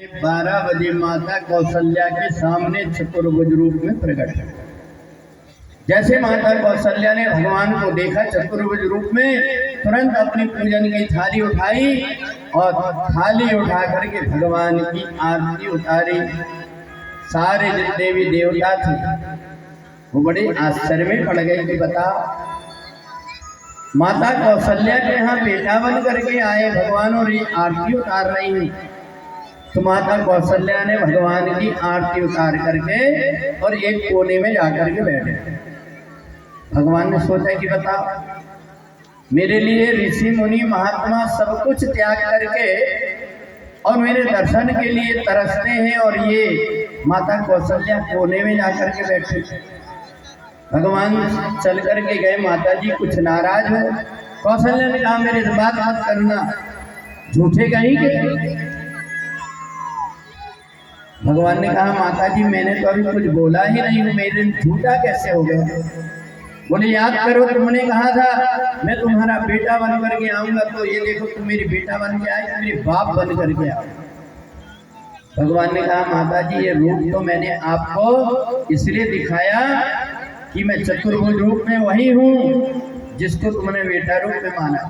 12 बजे माता कौशल्या के सामने चतुर्भुज रूप में प्रकट है। जैसे माता कौशल्या ने भगवान को देखा चतुर्भुज रूप में, तुरंत अपनी पूजन की थाली उठाई और थाली उठा करके भगवान की आरती उतारी। सारे जितने भी देवता थे वो बड़े आश्चर्य में पड़ गए कि बता, माता कौशल्या के यहाँ बेटा बन करके आए भगवान और ये आरती उतार रही है। तो माता कौशल्या ने भगवान की आरती उतार करके और एक कोने में जाकर के बैठे। भगवान ने सोचा कि बता, मेरे लिए ऋषि मुनि महात्मा सब कुछ त्याग करके और मेरे दर्शन के लिए तरसते हैं और ये माता कौशल्या कोने में जाकर के बैठे। भगवान चल करके गए, माता जी कुछ नाराज हो। कौशल्या ने कहा मेरे से बात मत करना, झूठे कहीं के। भगवान ने कहा माता जी मैंने तो अभी कुछ बोला ही नहीं हूँ, मेरे झूठा कैसे हो गया। बोले याद करो तुमने कहा था मैं तुम्हारा बेटा बन करके आऊंगा, तो ये देखो तुम मेरी बेटा बन के आए, मेरे बाप बन करके आओ। भगवान ने कहा माता जी ये रूप तो मैंने आपको इसलिए दिखाया कि मैं चतुर्भुज रूप में वही हूँ जिसको तुमने बेटा रूप में माना।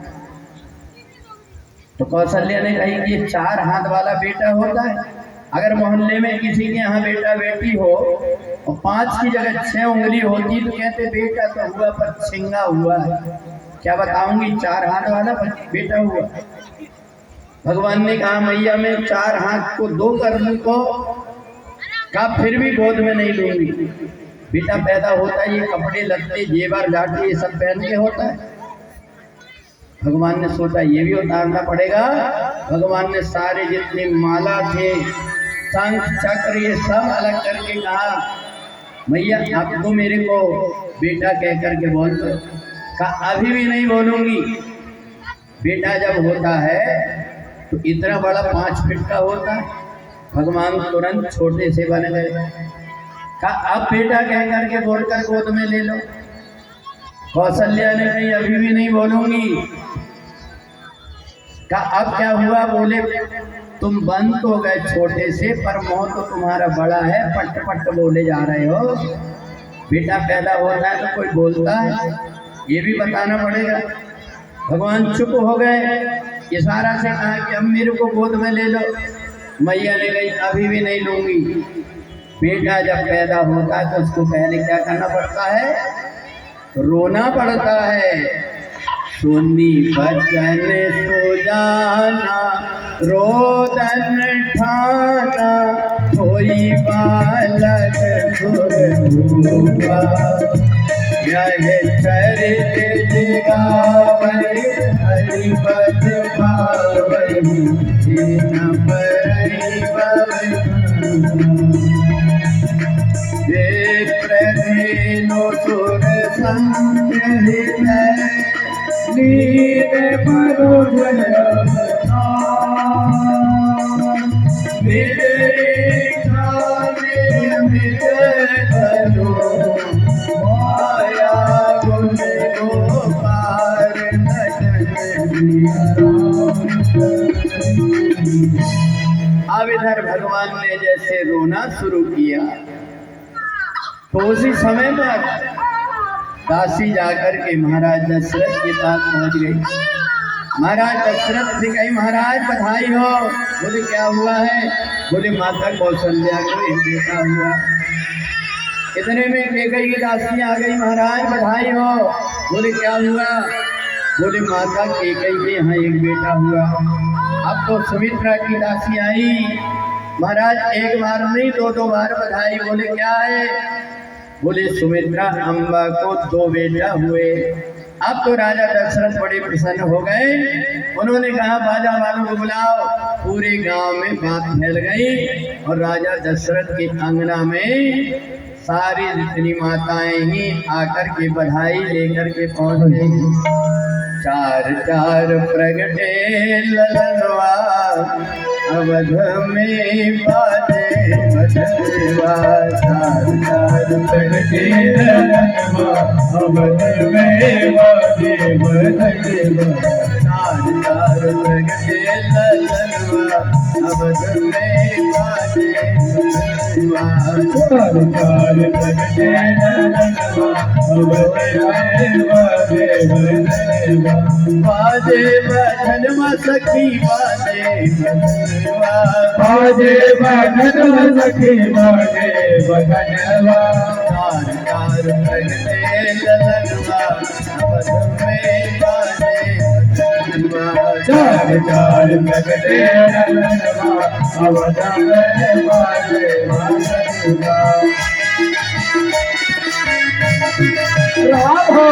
तो कौशल्या ने कही कि ये 4 हाथ वाला बेटा होता है। अगर मोहल्ले में किसी के यहाँ बेटा बेटी हो और 5 की जगह 6 उंगली होती तो कहते बेटा तो हुआ पर छिंगा हुआ है। क्या बताऊंगी 4 हाथ वाला बेटा हुआ। भगवान ने कहा मैया मैं 4 हाथ को 2 कर लूं तो का फिर भी गोद में नहीं लूंगी। बेटा पैदा होता है ये कपड़े लत्ते जेवर लाठी ये सब पहन के होता है। भगवान ने सोचा ये भी उतारना पड़ेगा। भगवान ने सारे जितने माला थे शंख चक्र ये सब अलग करके कहा मैया आप तो मेरे को बेटा कह करके बोल दो। कहा अभी भी नहीं बोलूंगी। बेटा जब होता है तो इतना बड़ा 5 फीट का होता है। भगवान तुरंत छोटे से बन गए। कहा अब बेटा कह करके बोलकर गोद में ले लो। कौशल्या ने कही अभी भी नहीं बोलूंगी। कहा अब क्या हुआ। बोले तुम बंद तो गए छोटे से पर मुंह तो तुम्हारा बड़ा है, पट पट बोले जा रहे हो। बेटा पैदा होता है तो कोई बोलता है, ये भी बताना पड़ेगा। भगवान चुप हो गए। इशारा से कहा कि अब मेरे को गोद में ले लो। मैया ने कही अभी भी नहीं लूंगी। बेटा जब पैदा होता है तो उसको पहले क्या करना पड़ता है, रोना पड़ता है। सुनी बचन सो जाना रोदन ठाना कोई बालक यह चरित गावै हरि पद भावै न परि भवै। प्रधेनो सुर संग नीर मरुधर माया गुण गोपार अब इधर भगवान ने जैसे रोना शुरू किया तो उसी समय पर दासी जाकर के महाराज दशरथ के पास पहुंच गई। महाराज दशरथ से कही महाराज बधाई हो। बोले क्या हुआ है। बोले माता कौशल्या को एक बेटा हुआ। इतने में कैकेयी की दासी आ गई। महाराज बधाई हो। बोले क्या हुआ। बोले माता कैकेयी के यहाँ एक बेटा हुआ। अब तो सुमित्रा की दासी आई। महाराज एक बार नहीं 2 बार बधाई। बोले क्या है। बोले सुमित्रा अम्बा को 2 बेटा हुए। अब तो राजा दशरथ बड़े प्रसन्न हो गए। उन्होंने कहा बाजा वालों को बुलाओ। पूरे गांव में बात फैल गई और राजा दशरथ के अंगना में सारी जितनी माताएं ही आकर के बधाई लेकर के पहुंच गई। 4 प्रगटे ललनवा अवध में बाजे बजवा। 4 प्रगटे ललनवा अवध में बाजे बजवा। 4 प्रगटे ललनवा अवध में बाजे भजनवा। चार चार प्रगटे नरनवा अवध में बाजे भजनवा। बाजे भजनवा सखी बाजे भजनवा। बाजे भजनवा सखी बाजे भजनवा। चार चार प्रगटे नरनवा अवध में बाजे भजनवा। चार चार प्रगटे नरनवा अवध में बाजे भजनवा। राम हो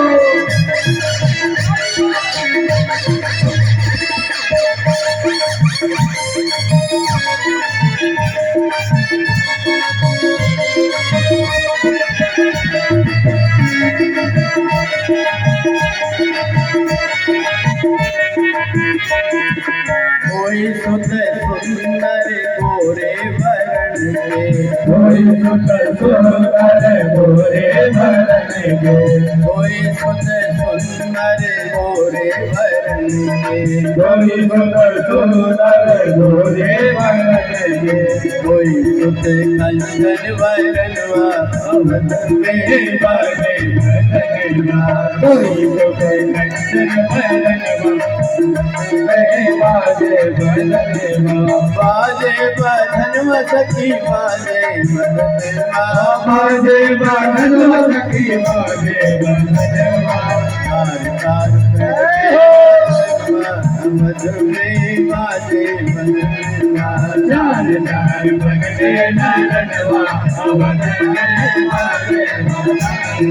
कोई सुत सुंदर गोरे वरण के। कोई सुंदर सुंदर गोरे भरण के। कोई सुत सुंदर गोरे वरण के। कोई सुंदर सुंदर गोरे भरण के। कोई सुत कंचन वरणवा अवध में बाजे भजनवा। कोई सुंदर कंचन भरणवा बाजे भजनवा। बाजे भजनवा सखी बाजे भजनवा। बाजे भजनवा सखी बाजे भजनवा। चार चार अवध में बाजे भजनवा। चार चार प्रगटे नरनवा अवध में बाजे भजनवा।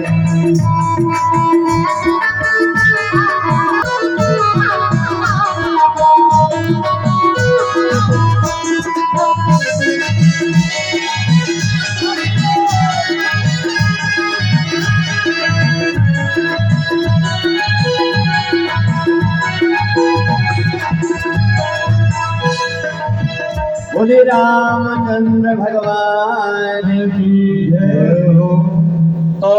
बोले रामचंद्र भगवान की जय हो। तो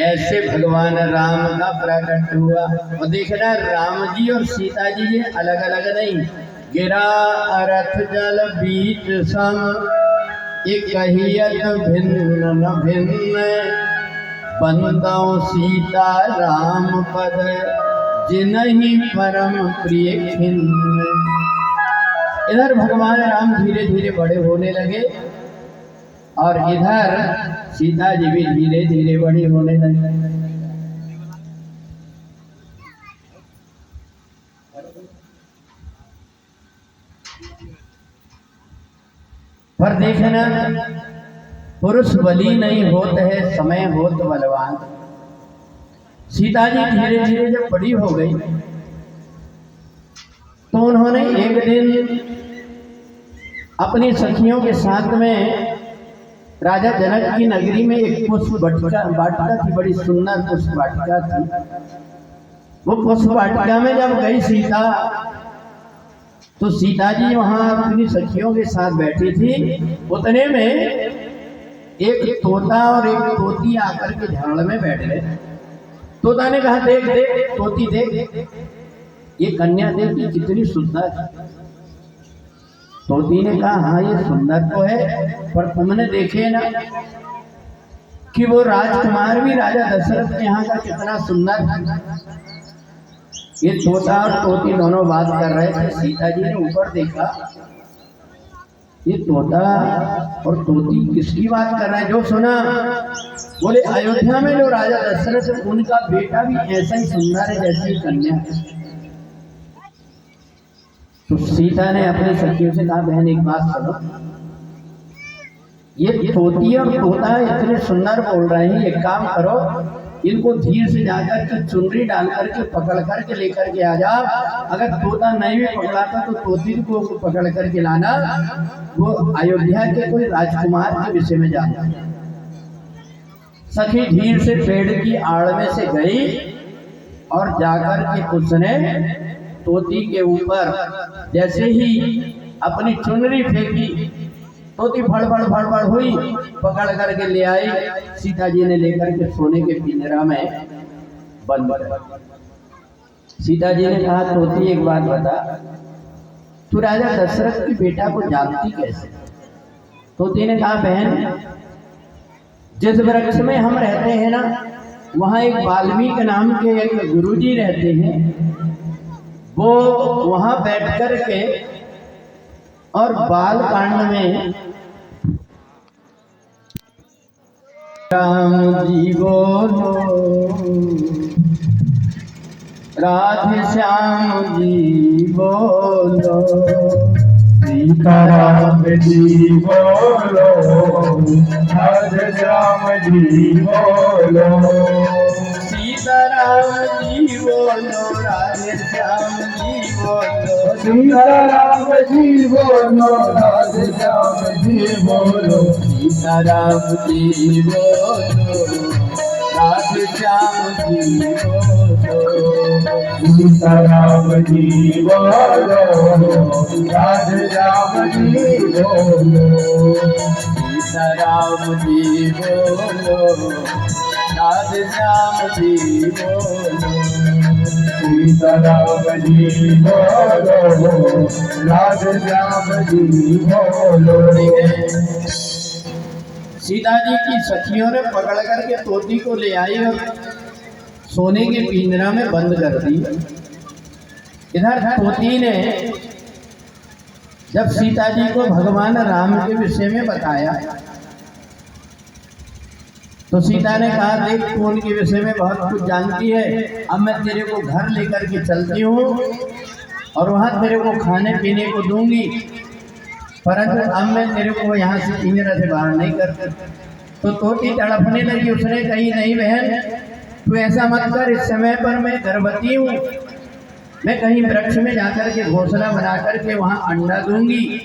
ऐसे भगवान राम का प्रकट हुआ। और देखना राम जी और सीता जी ये अलग अलग नहीं। गिरा रथ जल बीच सम एक कहियत भिन्न न भिन्न। बंदौ सीता राम पद जिनहि परम प्रिय खिन्न। इधर भगवान राम धीरे धीरे बड़े होने लगे और इधर सीता जी भी धीरे धीरे बड़ी होने लगी। पर देखना पुरुष बली नहीं होते है समय होत बलवान। सीता जी धीरे धीरे जब बड़ी हो गई तो उन्होंने एक दिन अपनी सखियों के साथ में राजा जनक की नगरी में एक पुष्प वाटिका थी। बड़ी सुंदर पुष्प वाटिका थी। वो पुष्प वाटिका में जब गई सीता तो सीता जी वहां अपनी सखियों के साथ बैठी थी। उतने में एक तोता और एक तोती आकर के झाड़ में बैठ गए। तोता ने कहा देख देख तोती देख ये कन्या देख कितनी सुंदर। तोती ने कहा हाँ ये सुंदर तो है, पर तुमने देखे ना कि वो राजकुमार भी राजा दशरथ के यहाँ का कितना सुंदर। ये तोता और तोती दोनों बात कर रहे थे। सीता जी ने ऊपर देखा ये तोता और तोती किसकी बात कर रहे हैं। जो सुना बोले अयोध्या में जो राजा दशरथ उनका बेटा भी ऐसा ही सुंदर है जैसी कन्या। तो सीता ने अपने सखियों से कहा बहन एक बात सुनो, ये तोती और तोता इतने सुंदर बोल रहे हैं, एक काम करो इनको धीरे से जाकर के चुनरी डाल करके पकड़ करके लेकर के आ जाओ। अगर तोता नहीं भी पकड़ाता तो तोती को पकड़ करके लाना। वो अयोध्या के कोई राजकुमार के विषय में जाना। सखी धीरे से पेड़ की आड़ में से गई और जाकर के उसने तोती के ऊपर जैसे ही अपनी चुनरी फेंकी, तोती फड़फड़ हुई, पकड़ करके ले आई। सीता जी ने लेकर के सोने के पिंजरा में बंद कर। सीता जी ने कहा तोती एक बात बता, तू राजा दशरथ की बेटा को जानती कैसे? तोते ने कहा, बहन, जिस वृक्ष में हम रहते हैं ना, वहाँ एक वाल्मीकि नाम के एक गुरुजी रहते हैं। वो वहाँ बैठ कर के और बाल कांड में राम जी बोलो, राधे श्याम जी बोलो, सीताराम जी बोलो, राधे श्याम जी बोलो, सीताराम जी बोलो, राधे श्याम जी बोलो, सीताराम जी बोलो, राधे श्याम जी बोलो, सीताराम जी बोलो, राधे श्याम जी बोलो, सीताराम जी बोलो, राधे श्याम जी बोलो, सीताराम जी बोलो, राधे श्याम जी बोलो, सीताराम जी बोलो, राधे श्याम जी बोलो। सीता जी की सखियों ने पकड़ करके तोती को ले आई और सोने के पिंजरा में बंद कर दी। इधर तोती ने जब सीता जी को भगवान राम के विषय में बताया तो सीता ने कहा, देख, तू उनके विषय में बहुत कुछ जानती है, अब मैं तेरे को घर लेकर के चलती हूँ और वहाँ तेरे को खाने पीने को दूंगी, परंतु अब मैं तेरे को यहाँ से पिंजरा से बाहर नहीं करती। तो तोती तड़पने लगी। उसने कही, नहीं बहन, तू ऐसा मत कर, इस समय पर मैं गर्भवती हूँ, मैं कहीं वृक्ष में जाकर के घोंसला बना करके वहाँ अंडा दूंगी,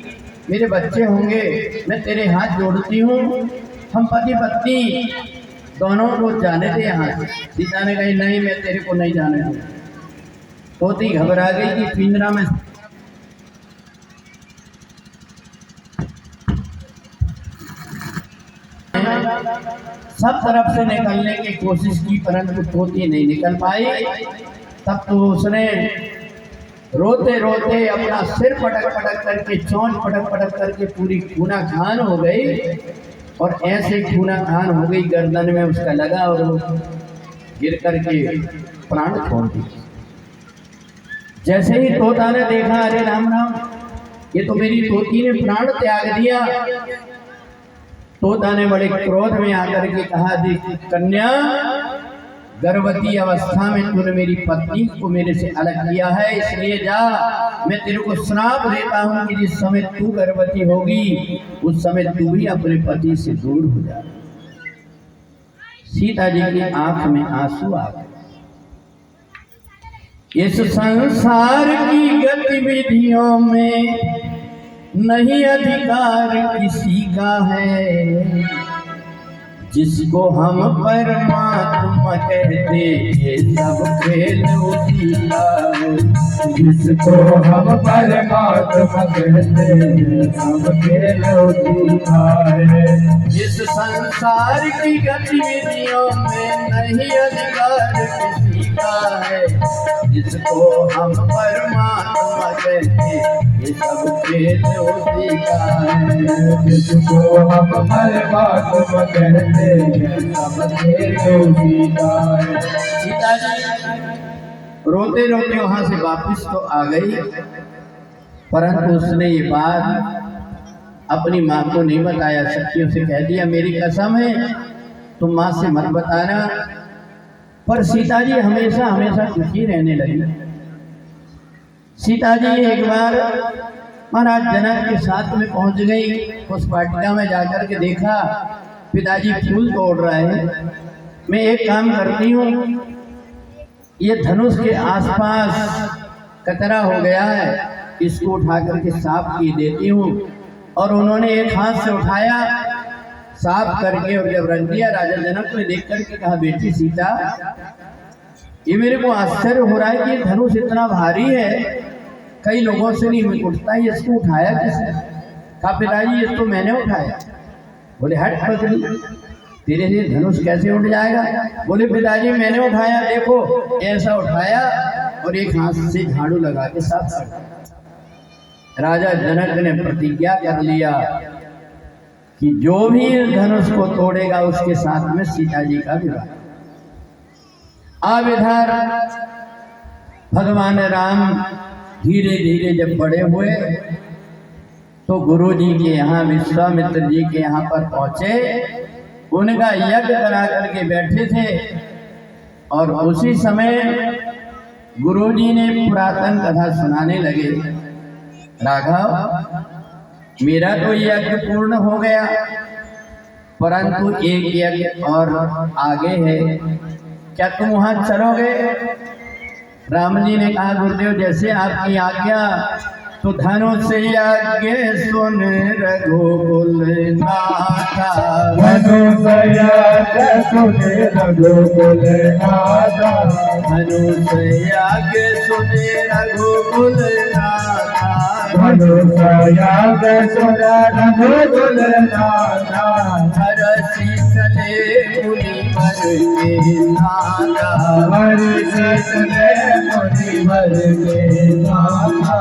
मेरे बच्चे होंगे, मैं तेरे हाथ जोड़ती हूँ, हम पति पत्नी दोनों को जाने दे यहाँ से। सीता ने कही, नहीं, मैं तेरे को नहीं जाने दूँ। तोती घबरा गई कि पिंजरा में सब तरफ से निकलने की कोशिश की, परंतु तोती नहीं निकल पाई। तब तो उसने रोते रोते अपना सिर पटक पटक करके, चोंच पटक पटक करके पूरी खूना खान हो गई और ऐसे खूना खान हो गई, गर्दन में उसका लगा और वो गिर करके प्राण छोड़ दी। जैसे ही तोता ने देखा, अरे राम राम, ये तो मेरी तोती ने प्राण त्याग दिया। तोता ने बड़े क्रोध में आकर के कहा, देख कन्या, गर्भवती अवस्था में तूने मेरी पत्नी को मेरे से अलग किया है, इसलिए जा, मैं तेरे को श्राप देता हूँ कि जिस समय तू गर्भवती होगी उस समय तू भी अपने पति से दूर हो जा। सीता जी की आंख में आंसू आ गए। इस संसार की गतिविधियों में नहीं अधिकार किसी का है, जिसको हम परमात्मा कहते, ये सब खेल उसी का है। जिसको हम परमात्मा कहते, सब खेल उसी का है। इस संसार की गतिविधियों में नहीं अधिकार किसी का है, जिसको हम परमात्मा कहते, ये सब खेल उसी का है। जिसको हम परमात्मा कहते, सब खेल उसी का है। सीता जी रोते रोते वहां से वापिस तो आ गई, परंतु उसने ये बात अपनी माँ को नहीं बताया। सखियों से कह दिया, मेरी कसम है तुम माँ से मत बताना। पर सीता जी हमेशा हमेशा दुखी रहने लगी। सीता जी एक बार महाराज जनक के साथ में पहुंच गई। उस वाटिका में जाकर के देखा पिताजी फूल तोड़ रहे हैं। मैं एक काम करती हूँ, ये धनुष के आसपास कचरा हो गया है, इसको उठा करके साफ की देती हूँ। और उन्होंने एक हाथ से उठाया, साफ करके और जब रख दिया, राजा जनक ने देख करके कहा, बेटी सीता, ये मेरे को आश्चर्य हो रहा है कि धनुष इतना भारी है, कई लोगों से नहीं उठता, इसको उठाया किसने? कहा, पिताजी ये तो मैंने उठाया। बोले, हट पगली, तेरे से धनुष कैसे उठ जाएगा? बोले, पिताजी मैंने उठाया, देखो ऐसा उठाया और एक हाथ से झाड़ू लगा के साफ कर। राजा जनक ने प्रतिज्ञा कर लिया कि जो भी धनुष को तोड़ेगा उसके साथ में सीता जी का विवाह। अब इधर भगवान राम धीरे धीरे जब बड़े हुए तो गुरु जी के यहाँ, विश्वामित्र जी के यहाँ पर पहुँचे। उनका यज्ञ करा करके बैठे थे और उसी समय गुरु जी ने पुरातन कथा सुनाने लगे। राघव, मेरा तो यज्ञ पूर्ण हो गया, परंतु एक यज्ञ और आगे है, क्या तुम वहां चलोगे? राम जी ने कहा, गुरुदेव जैसे आपकी आज्ञा। तो धनुष यज्ञ सुन रघुकुल नाथा, धनुष यज्ञ सुन रघुकुल नाथा, धनुष यज्ञ सुन रघुकुल नाथा, धनुष यज्ञ सुन रघुकुल नाथा, हरषि चले मुनिवर के नाथा, हरषि चले मुनिवर के नाथा।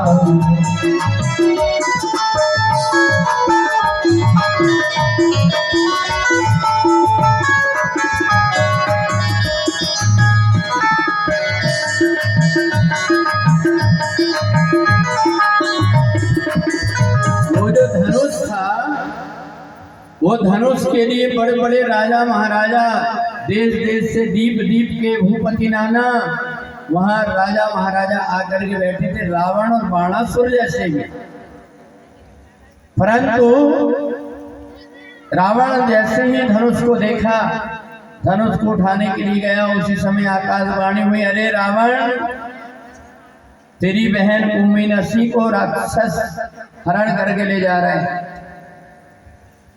वो जो धनुष था, वो धनुष के लिए बड़े बड़े राजा महाराजा, देश देश से दीप दीप के भूपति नाना वहां राजा महाराजा आकर के बैठे थे, रावण और बाणासुर जैसे भी। परंतु रावण जैसे ही धनुष को देखा, धनुष को उठाने के लिए गया, उसी समय आकाशवाणी हुई, अरे रावण, तेरी बहन उम्मीनसी को राक्षस हरण करके ले जा रहे हैं।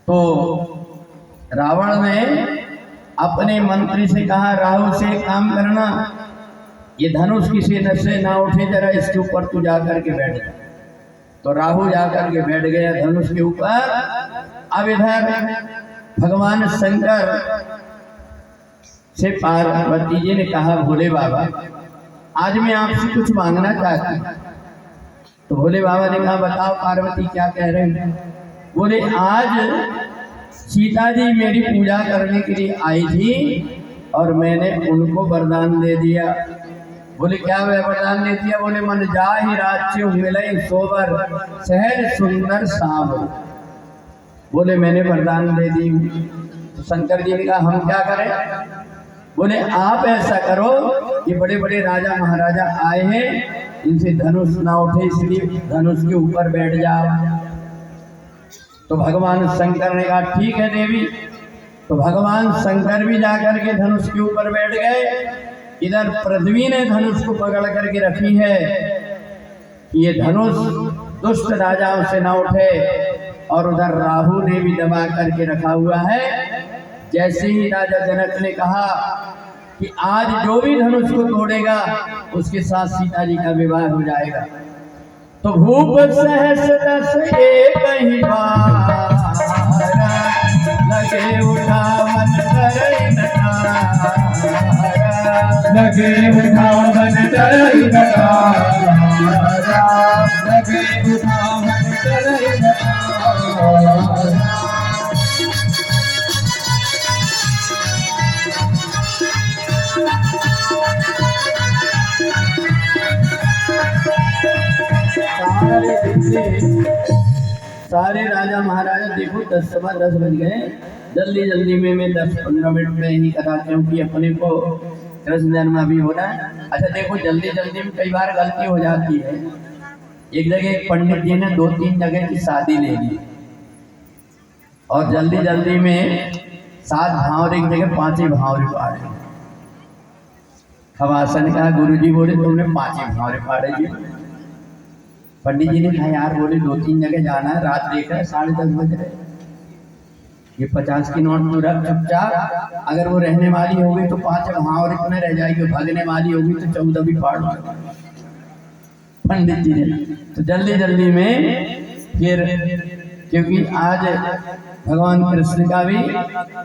तो रावण ने अपने मंत्री से कहा, राहु से काम करना, ये धनुष किसी न से ना उठे, जरा इसके ऊपर तू जाकर के बैठ जा। तो राहु जाकर के बैठ गया धनुष के ऊपर। अब इधर भगवान शंकर से पार्वती जी ने कहा, भोले बाबा आज मैं आपसे कुछ मांगना चाहती हूँ। तो भोले बाबा ने कहा, बताओ पार्वती क्या कह रहे हैं? बोले, आज सीता जी मेरी पूजा करने के लिए आई थी और मैंने उनको वरदान दे दिया। बोले, क्या वरदान दे दिया? बोले, मन जाहि राज्य मिलई सोबर सहज सुंदर साम। बोले, मैंने वरदान दे दी। तो शंकर जी ने कहा, हम क्या करें? बोले, आप ऐसा करो, ये बड़े बड़े राजा महाराजा आए हैं, इनसे धनुष ना उठे, इसलिए धनुष के ऊपर बैठ जाओ। तो भगवान शंकर ने कहा, ठीक है देवी। तो भगवान शंकर भी जाकर के धनुष के ऊपर बैठ गए। इधर पृथ्वी ने धनुष को पकड़ करके रखी है, ये धनुष दुष्ट राजाओं से ना उठे, और उधर राहु ने भी दबा करके रखा हुआ है। जैसे ही राजा जनक ने कहा कि आज जो भी धनुष को तोड़ेगा उसके साथ सीता जी का विवाह हो जाएगा, तो भूप सहस दस एक ही बार लगे उठावन करई नटारा, लगे उठावन करई नटारा, लगे उठावन करई नटारा। सारे राजा महाराजा देखो 10 बज गए, जल्दी जल्दी में मैं 10-15 मिनट में ही कराता हूँ कि अपने को कृष्ण जन्म भी हो रहा है। अच्छा देखो, जल्दी जल्दी में कई बार गलती हो जाती है। एक जगह एक पंडित जी ने 2-3 जगह की शादी ले ली और जल्दी जल्दी में 7 भावर एक जगह 5 ही भावर पाड़े। खवासन कहा, गुरु जी बोले तुमने 5 ही भावर पाड़े जी। पंडित जी ने कहा, यार बोले 2-3 जगह जाना है, रात देख रहे 10:30 बज रहे, ये 50 की नोट तो रख चुपचाप, अगर वो रहने वाली होगी तो 5 भावर इसमें रह जाएगी, भागने वाली होगी तो 14 भी फाड़ दो। पंडित जी ने तो जल्दी जल्दी में फिर, क्योंकि आज भगवान कृष्ण का भी,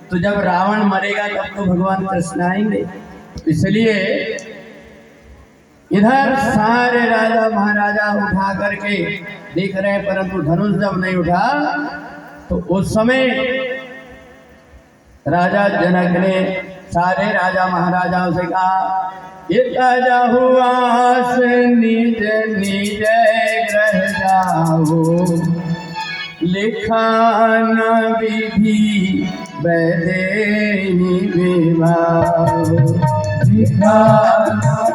तो जब रावण मरेगा तब तो भगवान कृष्ण आएंगे, इसलिए इधर सारे राजा महाराजा उठा करके देख रहे हैं, परंतु धनुष जब नहीं उठा तो उस समय राजा जनक ने सारे राजा महाराजाओं से कहा, इतना हुआ निज निज ग्रह जाओ, लिखा न विधि वैदेही विवाह, लिखा न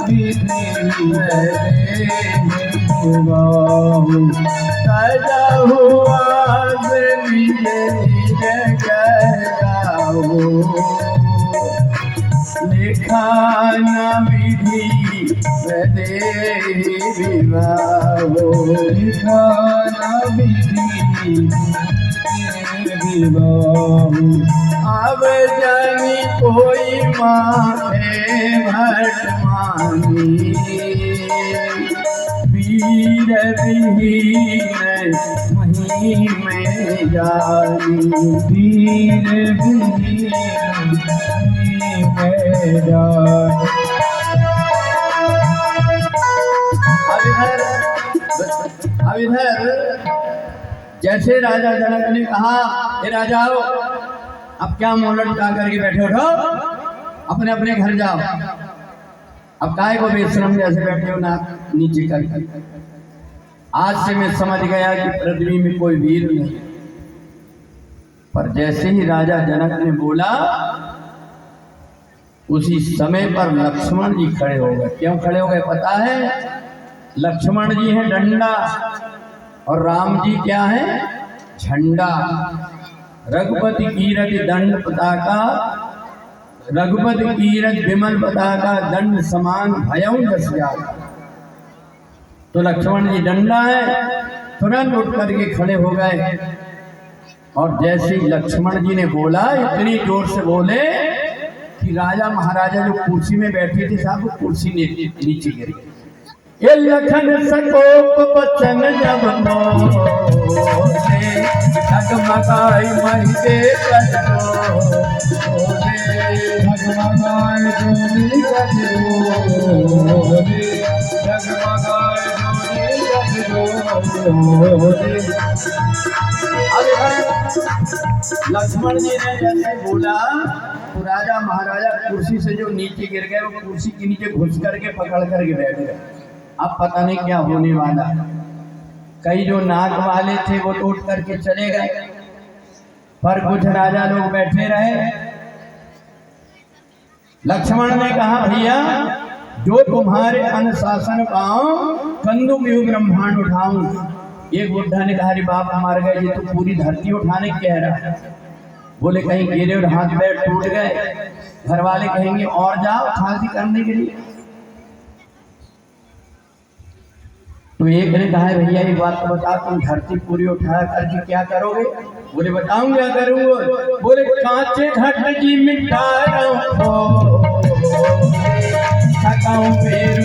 विधि वैदेही विवाह, सजा हुआ निज निज ग्रह जाओ, लिखा न विधि वैदेही विवाह, लिखा न विधि विवाह, अब जानी कोई माथे भटमानी, वीर विहीन मही में जानी, वीर विहीन में जानी। अब इधर जैसे राजा जनक ने कहा, हे राजाओ अब क्या मुंह लटका करके बैठे, उठो अपने अपने घर जाओ, अब काय को बेशरम जैसे बैठे हो ना नीचे करके। आज से मैं समझ गया कि पृथ्वी में कोई वीर नहीं। पर जैसे ही राजा जनक ने बोला उसी समय पर लक्ष्मण जी खड़े हो गए। क्यों खड़े हो गए पता है? लक्ष्मण जी हैं डंडा और राम जी क्या है? झंडा। रघुपति कीरति दंड पताका, रघुपति कीरति विमल पताका, दंड समान भयं जस जाता। तो लक्ष्मण जी डंडा है, तुरंत उठ करके खड़े हो गए। और जैसे लक्ष्मण जी ने बोला, इतनी जोर से बोले कि राजा महाराजा जो कुर्सी में बैठे थे साहब, वो कुर्सी नीचे गिर गई। ये लखन सकोप बचन जब मोले, जगमगाई मही दे कजरोले, जगमगाई जोनी कजरोले, जगमगाई जोनी कजरोले। लक्ष्मण जी ने जैसे बोला तो राजा महाराजा कुर्सी से जो नीचे गिर गए, वो कुर्सी के नीचे घुस करके पकड़ करके बैठ गए। अब पता नहीं क्या होने वाला। कई जो नाक वाले थे वो तो उठ करके चले गए, पर कुछ राजा लोग बैठे रहे। लक्ष्मण ने कहा, भैया जो तुम्हारे अनुशासन पाओ, कंदु में ब्रह्मांड उठाऊं। एक बुढ़ा ने कहा, अरे बाप मर गए, ये तो पूरी धरती उठाने कह रहा है। बोले कहीं गिरे और हाथ पैर टूट गए, घर वाले कहेंगे और जाओ खांसी करने के लिए। तो एक ने कहा, भैया एक बात तो बता, तुम धरती पूरी उठा करके क्या करोगे? बोले बताऊं क्या करूंगा। बोले कांचे घट जी मिटाऊं, थकाऊं पेरू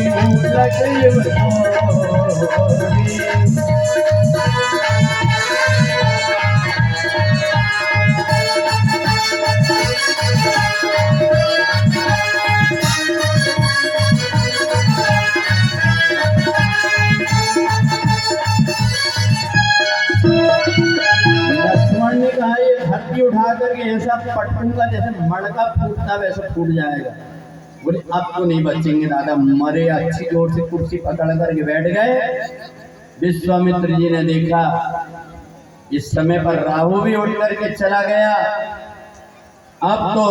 लक्ष्मण ने कहा, ये धरती उठा करके ऐसा पटूंगा जैसे मड़का फूटता वैसे फूट जाएगा। बोले अब तो नहीं बचेंगे दादा, मरे। अच्छी जोर से कुर्सी पकड़ करके बैठ गए। विश्वामित्र जी ने देखा, इस समय पर राहु भी उठ करके चला गया। अब तो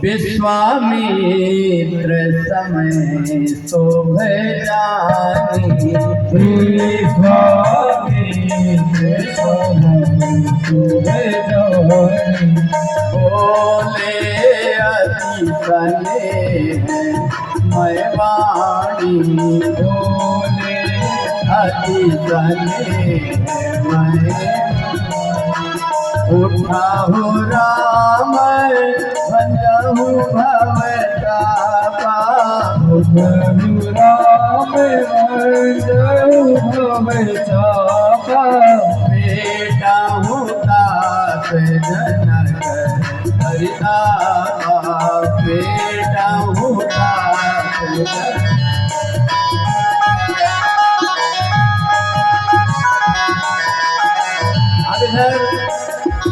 विश्वामित्र समय शोभे जानी, विश्वामित्र समय शोभे जानी, बोले अति स्नेह मैं वाणी, बोले अति स्नेह मैं। उठाओ राम भजहु भव तापा, उठाओ राम भजहु भव तापा, बेटा हूँ तात जनक हरितापा, बेटा हूँ तात जनक। इधर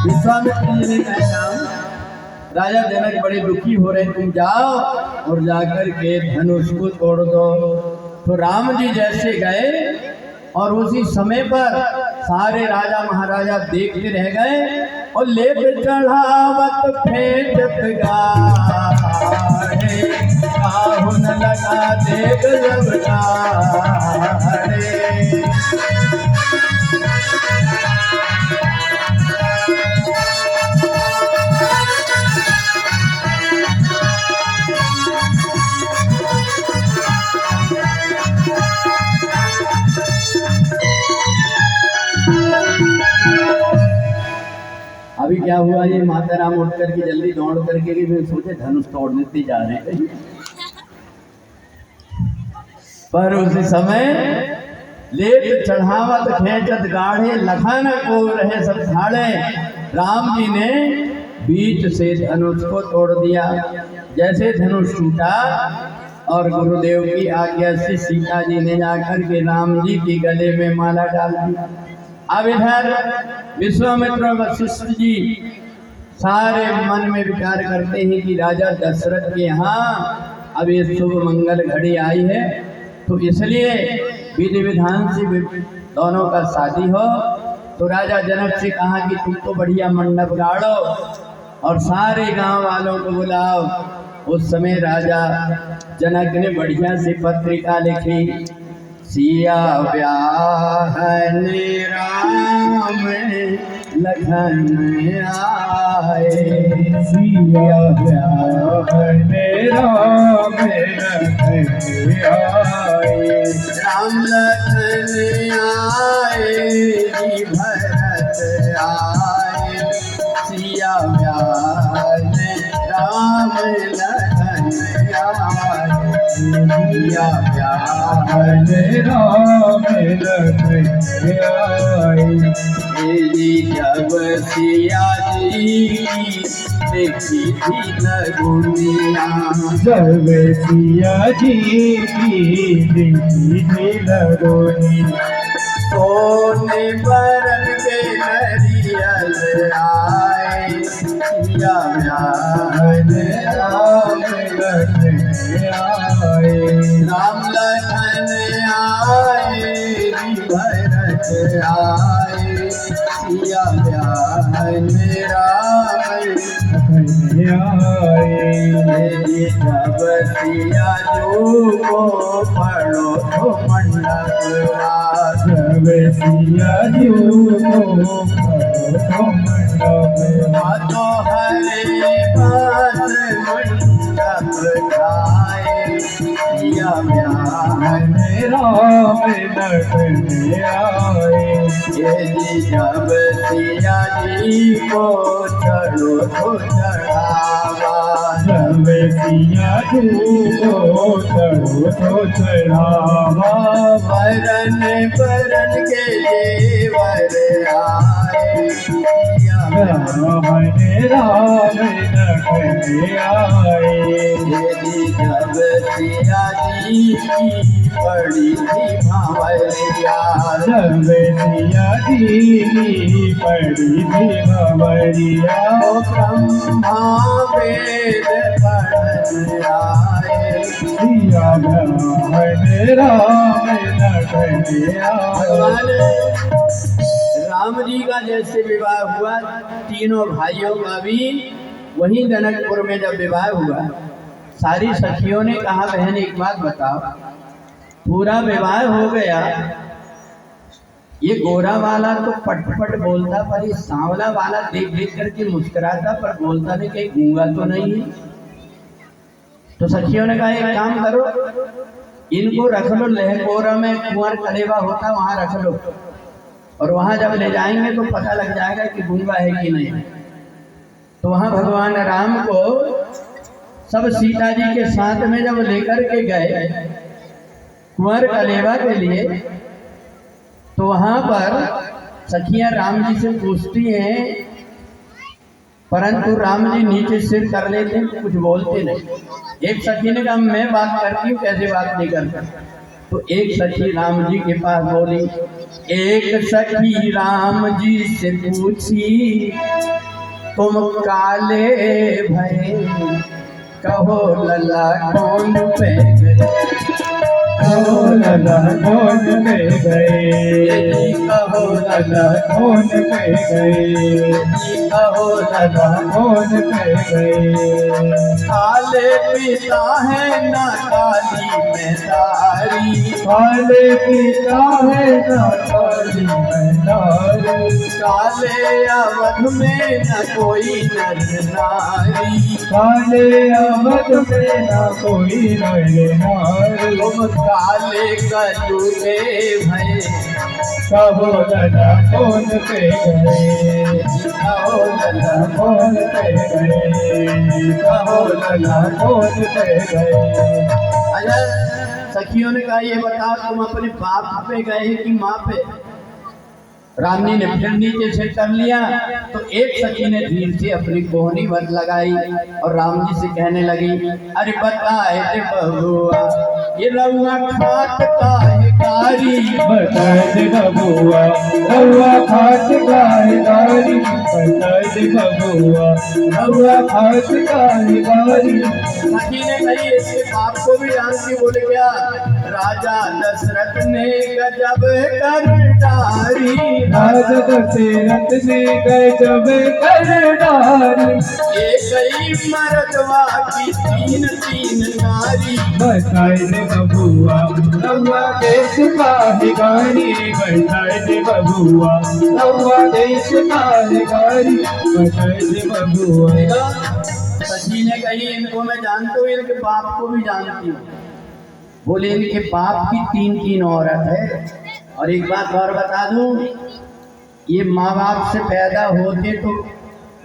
विश्वामित्र जी ने कहा राजा जनक बड़े दुखी हो रहे, तुम जाओ और जाकर के धनुष को तोड़ दो। तो राम जी जैसे गए और उसी समय पर सारे राजा महाराजा देखते रह गए और ले चढ़ावत फेंकत गाड़े, काहुन लगा देख जब गाड़े। अभी क्या हुआ, ये माता राम उठ करके जल्दी दौड़ करके भी फिर सोचे धनुष तोड़ देते जा रहे हैं, पर उसी समय लेत चढ़ावत खेचत गाढ़े, लखन को रहे सब ठाड़े। राम जी ने बीच से धनुष को तोड़ दिया। जैसे धनुष टूटा और गुरुदेव की आज्ञा से सीता जी ने जाकर के राम जी के गले में माला डाल दी। अब इधर विश्वामित्र वशिष्ठ जी सारे मन में विचार करते हैं कि राजा दशरथ के यहाँ अब ये शुभ मंगल घड़ी आई है, तो इसलिए विधि विधान से दोनों का शादी हो। तो राजा जनक से कहा कि तुम तो बढ़िया मंडप गाड़ो और सारे गांव वालों को बुलाओ। उस समय राजा जनक ने बढ़िया सी पत्रिका लिखी, सिया ब्याहन राम लखन आए, सिया ब्याहन राम लखन आए, राम लखन आए जी भरत आए, सिया ब्याहन राम लखन आए, सिया ब्याहन राम लखन आए। जब सिया जी देखी थी लगुनिया, जब सिया जी की देखी थी लगुनिया, सोने बरन के नरियल आए, सिया ब्याहन राम लखन आए, राम लखन आए भरत आए, सिया ब्याहन राम लखन आए। जब सिया जो को पढ़ो तो मंडप आस, जब सिया जी को पढ़ो मंडप आस, तो हरे पास मंडप खाए, सिया ब्याहन राम लखन आए। जब सिया जी को चढ़ो तो चढ़ावा, जब सिया जी को चढ़ो तो चढ़ावा, बरन बरन के जेवर आए, सिया ब्याहन राम लखन आए। जब सिया जी की बड़ी थी भावरिया, जब सिया जी की पड़ी थी भंवरिया, ब्रह्मा वेद पढ़न आए, सिया ब्याहन राम लखन भगवान आए। राम जी का जैसे विवाह हुआ, तीनों भाइयों का भी वहीं जनकपुर में जब विवाह हुआ, सारी सखियों ने कहा बहन एक बात बताओ, पूरा विवाह हो गया, ये गोरा वाला तो पट पट बोलता, पर ये सांवला वाला देख देख करके मुस्कुराता, पर बोलता नहीं, कहीं गूंगा तो नहीं है। तो सखियों ने कहा एक काम करो, इनको रख लो लहकोरा में, कुंवर कलेवा होता वहां रख लो, और वहां जब ले जाएंगे तो पता लग जाएगा कि गूंगा है कि नहीं। तो वहां भगवान राम को सब सीता जी के साथ में जब लेकर के गए कुंवर कलेवा के लिए, तो वहां पर सखियां राम जी से पूछती हैं, परंतु राम जी नीचे सिर कर लेते हैं, कुछ बोलते नहीं। एक सखी ने कहा मैं बात करती हूँ, कैसे बात नहीं करता। तो एक सखी राम जी के पास बोली, एक सखी राम जी से पूछी, तुम काले भये कहो लला कौन पे गए, कहो लला कौन पे गए, कहो लला कौन पे गए, कहो लला कौन पे गए। काले पिता है न काली मैदारी, काले पिता है ना काली मैदारी, काले अवध में न कोई नर नारी, काले अवध में ना कोई नर नारी। तुम काले कलुगे भय कहो लला कौन पे गए, कहो लला। कौन पे गए, कहो लला कौन पे गए। अच्छा, सखियों ने कहा ये बता तुम अपने बाप पे गए कि माँ पे। राम जी ने फिर नीचे से कर लिया तो एक सखी ने धीर से अपनी कोहनी भर लगाई और राम जी से कहने लगी, अरे बताए रे बबुआ ये रउआ खाट का है कारी, बताए दे बबुआ रउआ खाट गाय गारी, बताए दे बबुआ रउआ खाट गाय गारी। सखी ने कही इसके बाप को भी जानती, बोले क्या, राजा दशरथ ने गजब कर डारी, राजा दशरथ ने गजब कर डारी, एक ही मर्दवा की तीन तीन नारी, बताए दे बबुआ रउआ देश काहे गारी, बताए दे बबुआ रउआ देश काहे गारी, बताए दे बबुआ। सखी ने कही इनको मैं जानती हूँ, इनके बाप को भी जानती हूँ। बोले इनके बाप की तीन तीन औरत है। और एक बात और बता दूं, ये माँ बाप से पैदा होते तो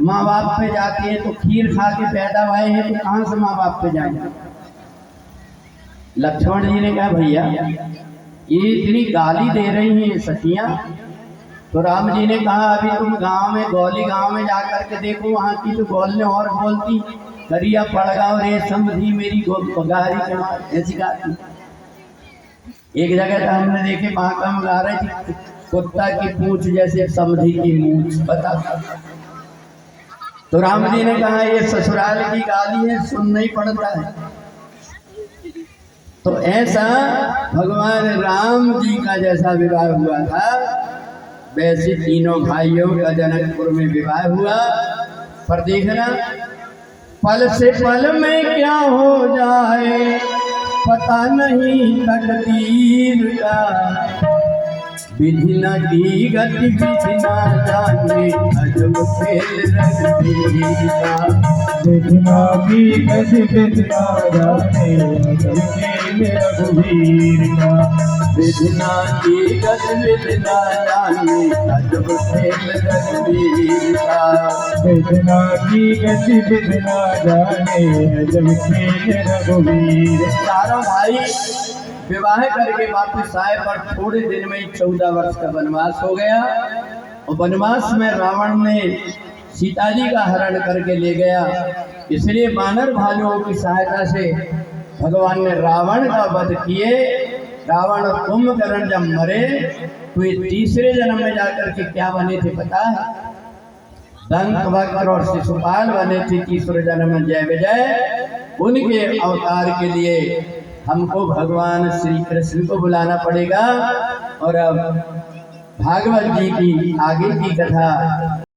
माँ बाप पे जाते हैं, तो खीर खा के पैदा हुए हैं तो कहाँ से माँ बाप पे जाएंगे। लक्ष्मण जी ने कहा भैया ये इतनी गाली दे रही हैं सखियाँ, तो राम जी ने कहा अभी तुम गांव में गौली गांव में जाकर के देखो, वहाँ की तो गौल ने और बोलती, करिया पड़गा रे समझी मेरी गारी ऐसी गाती। एक जगह तो हमने देखे वहाँ का हम गा रहे थे, कुत्ता की पूंछ जैसे समझी की मूंछ, बता। तो राम जी ने कहा ये ससुराल की गाली है, सुनना ही पड़ता है। तो ऐसा भगवान राम जी का जैसा विवाह हुआ था, वैसे तीनों भाइयों का जनकपुर में विवाह हुआ। पर देखना पल से पल में क्या हो जाए पता नहीं तकदीर का, विधि न की गति विधि न जाने अजब खेल रघुवीर का, विधना की गति विधना जाने अजब खेल रघुवीर का, विधि न की गति विधि न जाने अजब खेल रघुवीर का, विधना की गति विधना जाने अजब खेल रघुवीर। चारों भाई विवाह करके वापस आए, पर थोड़े दिन में ही 14 वर्ष का वनवास हो गया। और वनवास में रावण ने सीता जी का हरण करके ले गया, इसलिए वानर भालुओं की सहायता से भगवान ने रावण का वध किए। रावण और कुंभकर्ण जब मरे तो ये तीसरे जन्म में जाकर के क्या बने थे पता है, दंत वक्र और शिशुपाल बने थे तीसरे जन्म में। जय विजय। उनके अवतार के लिए हमको भगवान श्री कृष्ण को बुलाना पड़ेगा। और अब भागवत जी की आगे की कथा